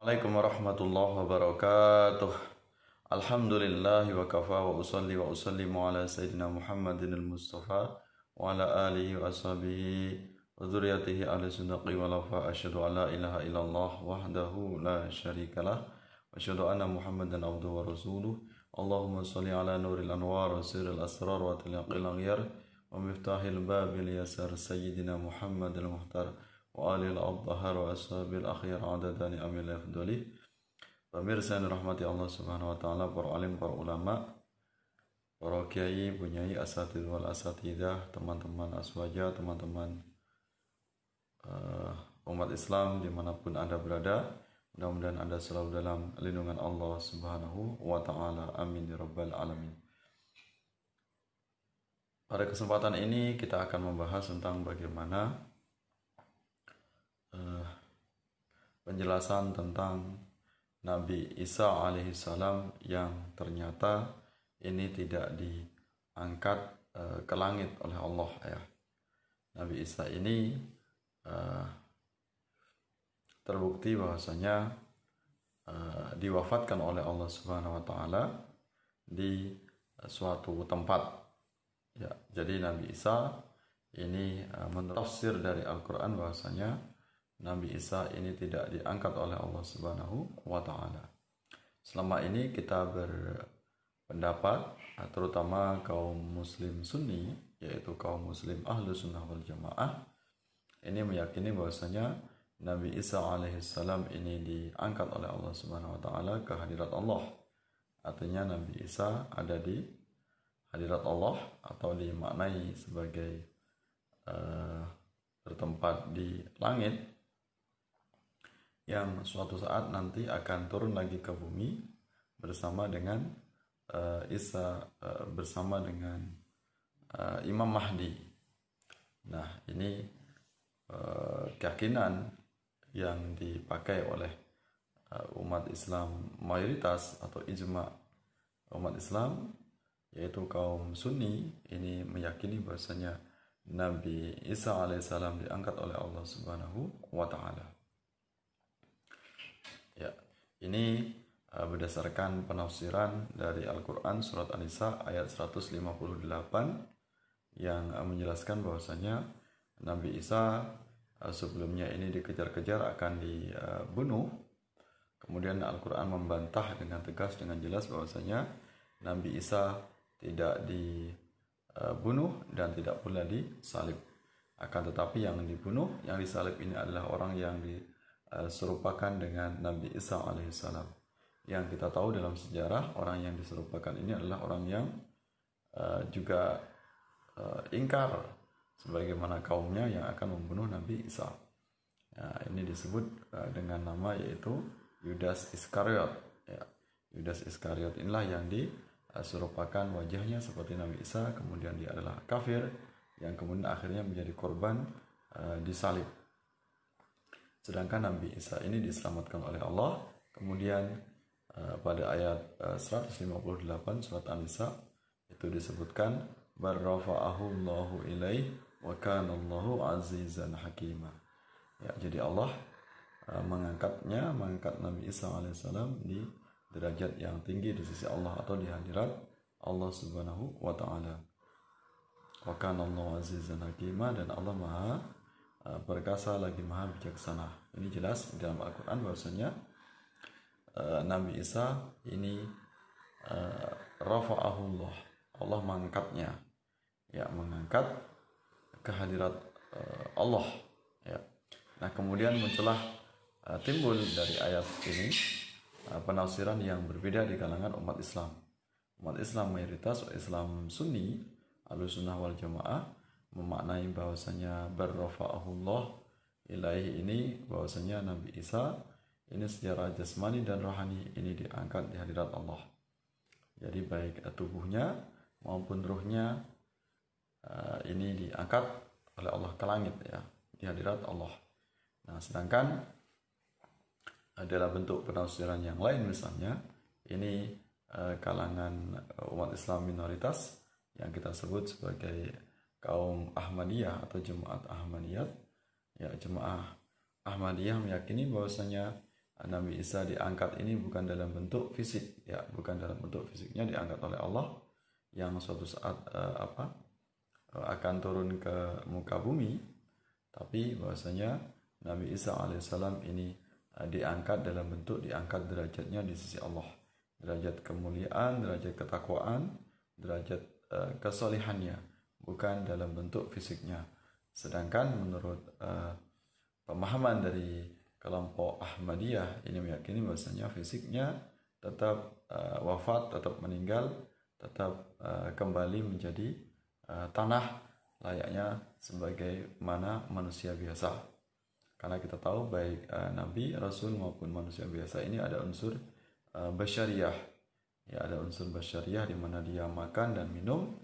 Assalamualaikum warahmatullahi wabarakatuh. Alhamdulillahi wa kafa wa usalli wa usallimu ala sayyidina Muhammadin al-Mustafa wa ala alihi wa ashabihi wa dzurriyyatihi ahli sunnati wal wafa. Asyhadu an la ilaha illallah wahdahu la syarikalah wa asyhadu anna Muhammadan abduhu wa rasuluh. Allahumma shalli ala nuril anwar wa sirril asrar wa tilaqil aghyar wa miftahil babil yasar sayyidina Muhammadil muhtar wa alil al-dhahar wa ashabil akhyar adadani amil afdali. Pemirsa yang dirahmati Allah Subhanahu wa taala, para alim, para ulama, para kiai, bunyai, asatidz wal asatidah, teman-teman aswaja, teman-teman umat Islam dimanapun Anda berada, mudah-mudahan Anda selalu dalam lindungan Allah Subhanahu wa taala. Amin ya rabbal alamin. Pada kesempatan ini kita akan membahas tentang bagaimana penjelasan tentang Nabi Isa alaihissalam yang ternyata ini tidak diangkat ke langit oleh Allah ya. Nabi Isa ini terbukti bahwasanya diwafatkan oleh Allah Subhanahu wa taala di suatu tempat ya. Jadi Nabi Isa ini menurut tafsir dari Al-Quran bahwasanya Nabi Isa ini tidak diangkat oleh Allah Subhanahu wa taala. Selama ini kita berpendapat, terutama kaum muslim sunni, yaitu kaum muslim ahlu sunnah wal jamaah, ini meyakini bahwasanya Nabi Isa alaihissalam ini diangkat oleh Allah Subhanahu wa taala ke hadirat Allah. Artinya Nabi Isa ada di hadirat Allah atau dimaknai sebagai bertempat di langit yang suatu saat nanti akan turun lagi ke bumi bersama dengan Isa, bersama dengan Imam Mahdi. Nah, ini keyakinan yang dipakai oleh umat Islam mayoritas atau ijma umat Islam, yaitu kaum Sunni, ini meyakini bahwasanya Nabi Isa alaihissalam diangkat oleh Allah Subhanahu wa taala. Ya, ini berdasarkan penafsiran dari Al-Quran surat An-Nisa ayat 158 yang menjelaskan bahwasanya Nabi Isa sebelumnya ini dikejar-kejar akan dibunuh. Kemudian Al-Quran membantah dengan tegas, dengan jelas bahwasanya Nabi Isa tidak dibunuh dan tidak pula disalib. Akan tetapi yang dibunuh, yang disalib ini adalah orang yang diserupakan dengan Nabi Isa alaihissalam. Yang kita tahu dalam sejarah, orang yang diserupakan ini adalah orang yang juga ingkar sebagaimana kaumnya yang akan membunuh Nabi Isa. Ya, ini disebut dengan nama yaitu Yudas Iskariot. Ya, Yudas Iskariot inilah yang diserupakan wajahnya seperti Nabi Isa, kemudian dia adalah kafir yang kemudian akhirnya menjadi korban disalib. Sedangkan Nabi Isa ini diselamatkan oleh Allah. Kemudian pada ayat 158 surat An-Nisa itu disebutkan barrafa'ahu Allahu ilaih wa kana Allahu azizan hakima. Ya, jadi Allah mengangkat Nabi Isa alaihissalam di derajat yang tinggi di sisi Allah atau di hadirat Allah Subhanahu wa taala. Wa kana Allahu azizan hakima, dan Allah Maha perkasa lagi Maha bijaksana. Ini jelas di dalam Al-Quran bahwasanya Nabi Isa ini rafa'ahullah, Allah mengangkatnya, ya, mengangkat ke hadirat Allah ya. Nah, kemudian muncullah timbul dari ayat ini penafsiran yang berbeda di kalangan umat Islam. Umat Islam mayoritas, Islam Sunni Ahlussunnah wal Jamaah, memaknai bahwasanya barrafa'ahullah ilaihi ini bahwasanya Nabi Isa ini secara jasmani dan rohani ini diangkat di hadirat Allah. Jadi baik tubuhnya maupun ruhnya ini diangkat oleh Allah ke langit ya, di hadirat Allah. Nah, sedangkan adalah bentuk penafsiran yang lain, misalnya ini kalangan umat Islam minoritas yang kita sebut sebagai kaum Ahmadiyah atau jemaat Ahmadiyah. Ya, jemaah Ahmadiyah meyakini bahwasanya Nabi Isa diangkat ini bukan dalam bentuk fisik, ya, bukan dalam bentuk fisiknya diangkat oleh Allah yang suatu saat akan turun ke muka bumi, tapi bahwasanya Nabi Isa alaihissalam ini diangkat dalam bentuk diangkat derajatnya di sisi Allah, derajat kemuliaan, derajat ketakwaan, derajat kesolihannya, bukan dalam bentuk fisiknya. Sedangkan menurut pemahaman dari kelompok Ahmadiyah ini meyakini bahwasanya fisiknya tetap wafat, tetap meninggal, tetap kembali menjadi tanah layaknya sebagaimana manusia biasa. Karena kita tahu baik Nabi, Rasul maupun manusia biasa ini ada unsur basyariah. Ya, ada unsur basyariah di mana dia makan dan minum,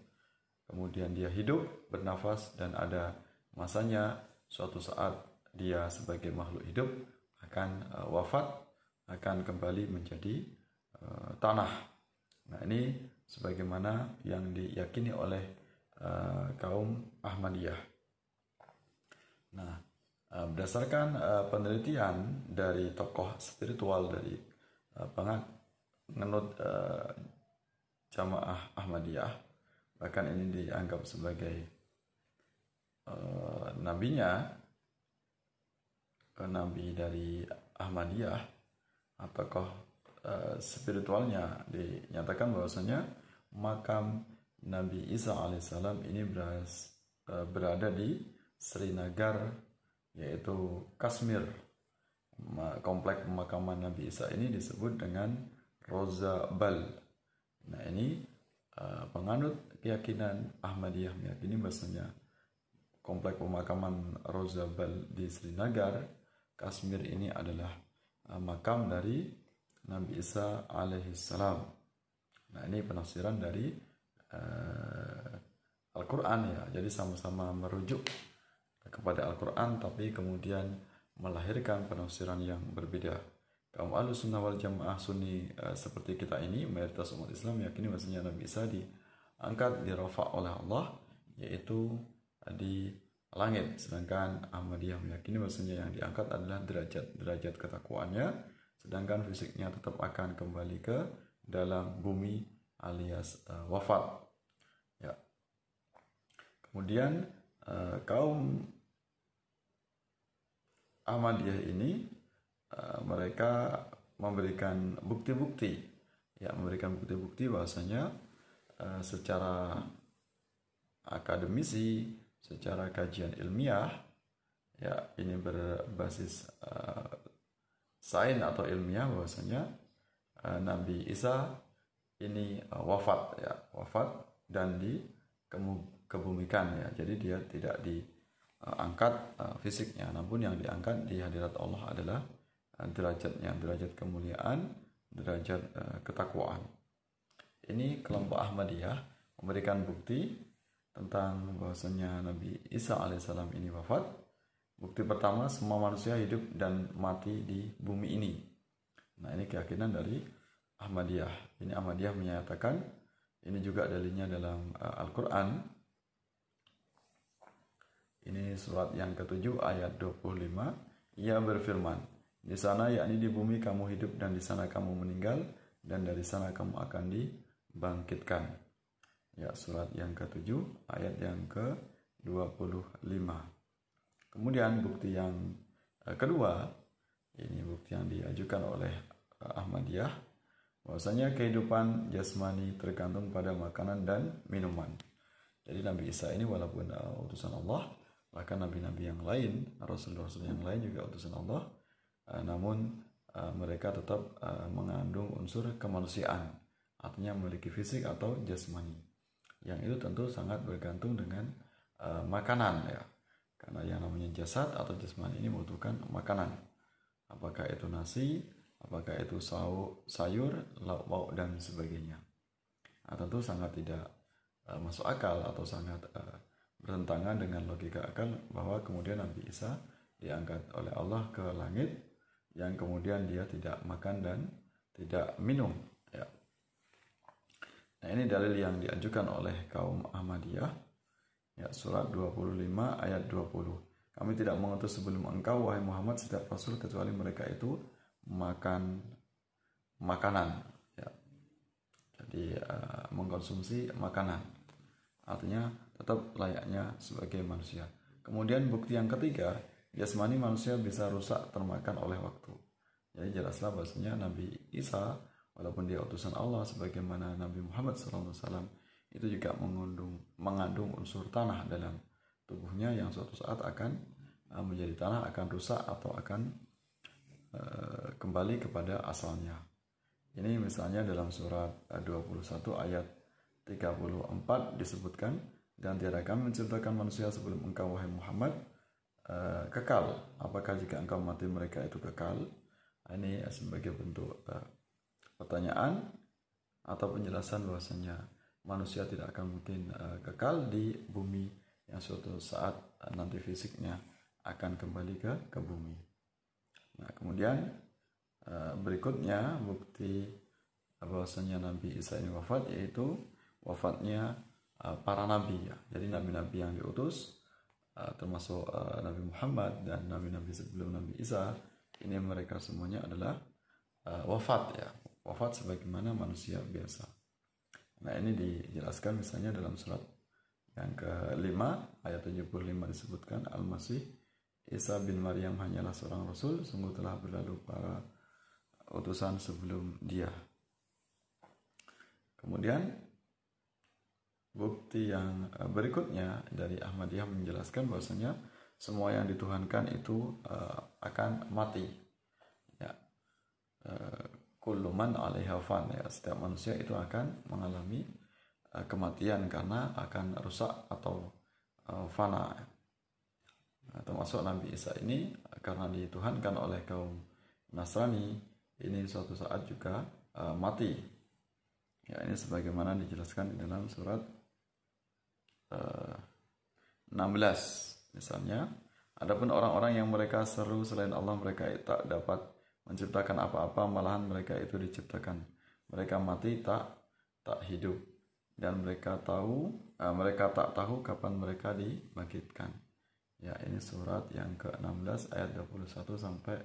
kemudian dia hidup, bernafas, dan ada masanya suatu saat dia sebagai makhluk hidup akan wafat, akan kembali menjadi tanah. Nah, ini sebagaimana yang diyakini oleh kaum Ahmadiyah. Nah, berdasarkan penelitian dari tokoh spiritual dari penganut jamaah Ahmadiyah, bahkan ini dianggap sebagai nabi dari Ahmadiyah, tokoh spiritualnya dinyatakan bahwasanya makam Nabi Isa alaihissalam ini berada di Srinagar, yaitu Kashmir. Komplek pemakaman Nabi Isa ini disebut dengan Roza Bal. Nah, ini penganut keyakinan Ahmadiyah meyakini bahwasanya komplek pemakaman Roza Bal di Srinagar, Kashmir ini adalah makam dari Nabi Isa alaihissalam. Nah, ini penafsiran dari Al-Quran, ya. Jadi sama-sama merujuk kepada Al-Quran, tapi kemudian melahirkan penafsiran yang berbeda. Kaum Ahlussunnah wal Jamaah Sunni seperti kita ini, mayoritas umat Islam yakini bahwasanya Nabi Isa diangkat, dirafa oleh Allah, yaitu di langit. Sedangkan Ahmadiyah meyakini bahwasanya yang diangkat adalah derajat ketakwaannya, sedangkan fisiknya tetap akan kembali ke dalam bumi alias wafat. Ya. Kemudian kaum Ahmadiyah ini mereka memberikan bukti-bukti, bahwasanya secara akademisi, secara kajian ilmiah, ya, ini berbasis sains atau ilmiah, bahwasanya Nabi Isa ini wafat dan dikebumikan, ya. Jadi dia tidak diangkat fisiknya, namun yang diangkat di hadirat Allah adalah derajatnya, derajat kemuliaan, derajat ketakwaan. Ini kelompok Ahmadiyah memberikan bukti tentang bahwasanya Nabi Isa alaihissalam ini wafat. Bukti pertama, semua manusia hidup dan mati di bumi ini. Nah, ini keyakinan dari Ahmadiyah. Ini Ahmadiyah menyatakan, ini juga dalilnya dalam Al-Quran. Ini surat yang ke-7 ayat 25. Ia berfirman, di sana, yakni di bumi kamu hidup dan di sana kamu meninggal dan dari sana kamu akan dibangkitkan. Ya, surat yang ke-7 ayat yang ke-25. Kemudian bukti yang kedua, ini bukti yang diajukan oleh Ahmadiyah, bahwasanya kehidupan jasmani tergantung pada makanan dan minuman. Jadi Nabi Isa ini walaupun utusan Allah, bahkan nabi-nabi yang lain, rasul-rasul yang lain juga utusan Allah, namun mereka tetap mengandung unsur kemanusiaan, artinya memiliki fisik atau jasmani. Yang itu tentu sangat bergantung dengan makanan, ya. Karena yang namanya jasad atau jasmani ini membutuhkan makanan. Apakah itu nasi, apakah itu sayur, lauk pauk dan sebagainya. Nah, tentu sangat tidak masuk akal atau sangat bertentangan dengan logika akal bahwa kemudian Nabi Isa diangkat oleh Allah ke langit, yang kemudian dia tidak makan dan tidak minum, ya. Nah, ini dalil yang diajukan oleh kaum Ahmadiyah, ya, surat 25 ayat 20. Kami tidak mengutus sebelum engkau, wahai Muhammad, setiap rasul kecuali mereka itu makan makanan, ya. Jadi mengkonsumsi makanan, artinya tetap layaknya sebagai manusia. Kemudian bukti yang ketiga, jasmani manusia bisa rusak termakan oleh waktu. Jadi jelaslah bahasanya Nabi Isa walaupun dia utusan Allah sebagaimana Nabi Muhammad SAW itu juga mengandung unsur tanah dalam tubuhnya yang suatu saat akan menjadi tanah, akan rusak atau akan kembali kepada asalnya. Ini misalnya dalam surat 21 ayat 34 disebutkan, dan tiada kami menciptakan manusia sebelum engkau wahai Muhammad kekal. Apakah jika engkau mati mereka itu kekal? Ini sebagai bentuk pertanyaan atau penjelasan bahwasanya manusia tidak akan mungkin kekal di bumi yang suatu saat nanti fisiknya akan kembali ke bumi. Nah, kemudian berikutnya bukti bahwasanya Nabi Isa ini wafat, yaitu wafatnya para nabi, ya. Jadi nabi-nabi yang diutus termasuk Nabi Muhammad dan nabi-nabi sebelum Nabi Isa, ini mereka semuanya adalah wafat, ya. Wafat sebagaimana manusia biasa. Nah, ini dijelaskan misalnya dalam surat yang ke-5 ayat 75 disebutkan, Al-Masih Isa bin Maryam hanyalah seorang rasul, sungguh telah berlalu para utusan sebelum dia. Kemudian bukti yang berikutnya dari Ahmadiyah menjelaskan bahwasanya semua yang dituhankan itu akan mati, ya. Kullu man 'alaiha fan, ya. Setiap manusia itu akan mengalami kematian karena akan rusak atau fana. Termasuk Nabi Isa ini karena dituhankan oleh kaum Nasrani, ini suatu saat juga mati. Ya, ini sebagaimana dijelaskan di dalam surat 16 misalnya. Adapun orang-orang yang mereka seru selain Allah, mereka tak dapat menciptakan apa-apa, malahan mereka itu diciptakan. Mereka mati tak hidup, dan mereka tak tahu kapan mereka dibangkitkan. Ya, ini surat yang ke-16 ayat 21 sampai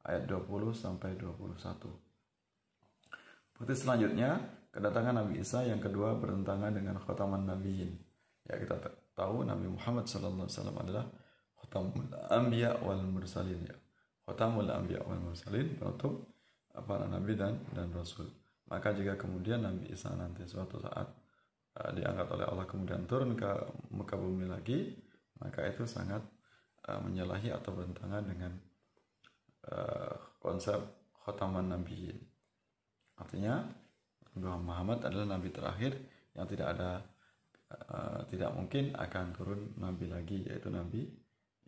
ayat 20 sampai 21. Bukti selanjutnya, kedatangan Nabi Isa yang kedua bertentangan dengan khataman nabiyyin. Ya, kita tahu Nabi Muhammad SAW adalah khatamul anbiya wal mursalin, ya. Khatamul anbiya wal mursalin, penutup para nabi dan rasul. Maka jika kemudian Nabi Isa nanti suatu saat diangkat oleh Allah kemudian turun ke muka bumi lagi, maka itu sangat menyalahi atau bertentangan dengan konsep khataman nabiyyin. Artinya Nabi Muhammad adalah nabi terakhir yang tidak mungkin akan turun nabi lagi, yaitu Nabi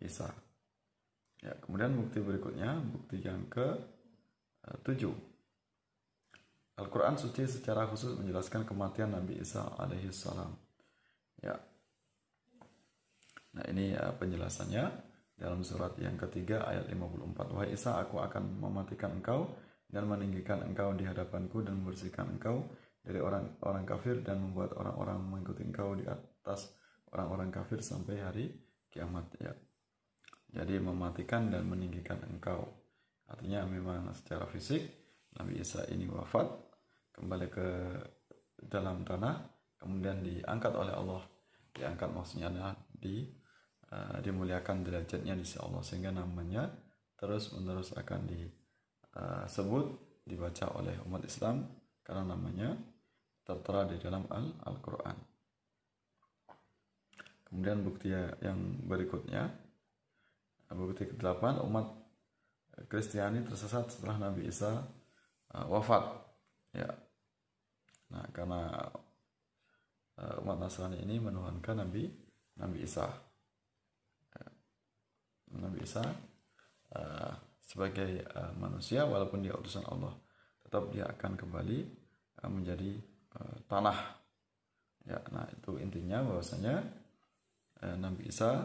Isa. Ya, kemudian bukti berikutnya, bukti yang ke-7. Al-Quran suci secara khusus menjelaskan kematian Nabi Isa alaihissalam. Ya. Nah, ini penjelasannya dalam surat yang ketiga ayat 54. Wahai Isa, aku akan mematikan engkau dan meninggikan engkau di hadapanku dan membersihkan engkau dari orang-orang kafir dan membuat orang-orang mengikuti engkau di atas orang-orang kafir sampai hari kiamat, ya. Jadi mematikan dan meninggikan engkau, artinya memang secara fisik Nabi Isa ini wafat, kembali ke dalam tanah, kemudian diangkat oleh Allah. Diangkat maksudnya adalah dimuliakan derajatnya di sisi Allah, sehingga namanya terus menerus akan disebut, dibaca oleh umat Islam karena namanya tertera di dalam Al-Quran. Kemudian bukti yang berikutnya, bukti ke-8, umat Kristiani tersesat setelah Nabi Isa wafat, ya. Nah, karena umat Nasrani ini menuhankan Nabi Isa. Nabi Isa sebagai manusia, walaupun dia utusan Allah, tetap dia akan kembali menjadi tanah, ya. Nah, itu intinya bahwasanya Nabi Isa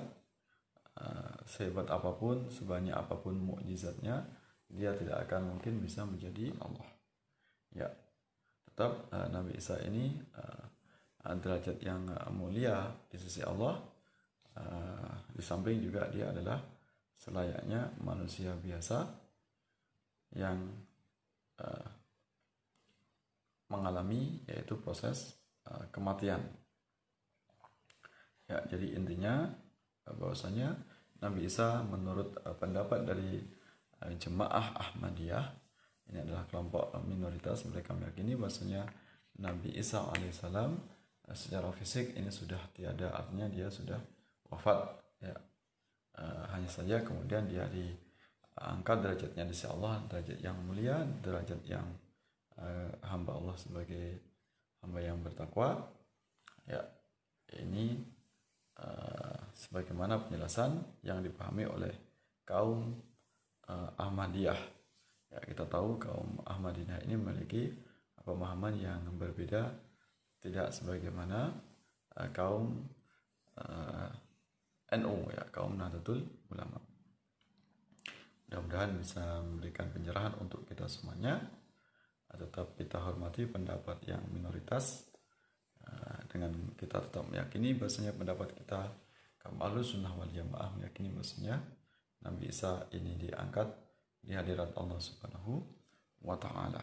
sehebat apapun, sebanyak apapun mukjizatnya, dia tidak akan mungkin bisa menjadi Allah, ya. Tetap Nabi Isa ini derajat yang mulia di sisi Allah. Di samping juga dia adalah selayaknya manusia biasa, yang mengalami, yaitu proses kematian. Ya, jadi intinya bahwasanya Nabi Isa menurut pendapat dari jemaah Ahmadiyah, ini adalah kelompok minoritas, mereka meyakini bahwasanya Nabi Isa alaihissalam secara fisik ini sudah tiada, artinya dia sudah wafat. Ya, hanya saja kemudian dia diangkat derajatnya di sisi Allah, derajat yang mulia, derajat yang hamba Allah sebagai hamba yang bertakwa. Ya, ini sebagaimana penjelasan yang dipahami oleh kaum Ahmadiyah. Ya, kita tahu kaum Ahmadiyah ini memiliki pemahaman yang berbeda, tidak sebagaimana kaum NU, ya, kaum Nahdlatul Ulama. Mudah-mudahan bisa memberikan pencerahan untuk kita semuanya. Tetap kita hormati pendapat yang minoritas, dengan kita tetap meyakini bahasanya pendapat kita kaum Ahlus Sunnah wal Jamaah meyakini bahasanya Nabi Isa ini diangkat di hadirat Allah Subhanahu wa taala.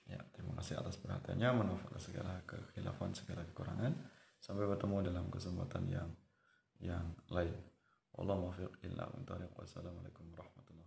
Ya, terima kasih atas perhatiannya, mohon maaf atas segala kekhilafan, segala kekurangan. Sampai bertemu dalam kesempatan yang lain. Wallahu muwaffiq ila aqwamit thoriq. Wassalamualaikum warahmatullahi wabarakatuh.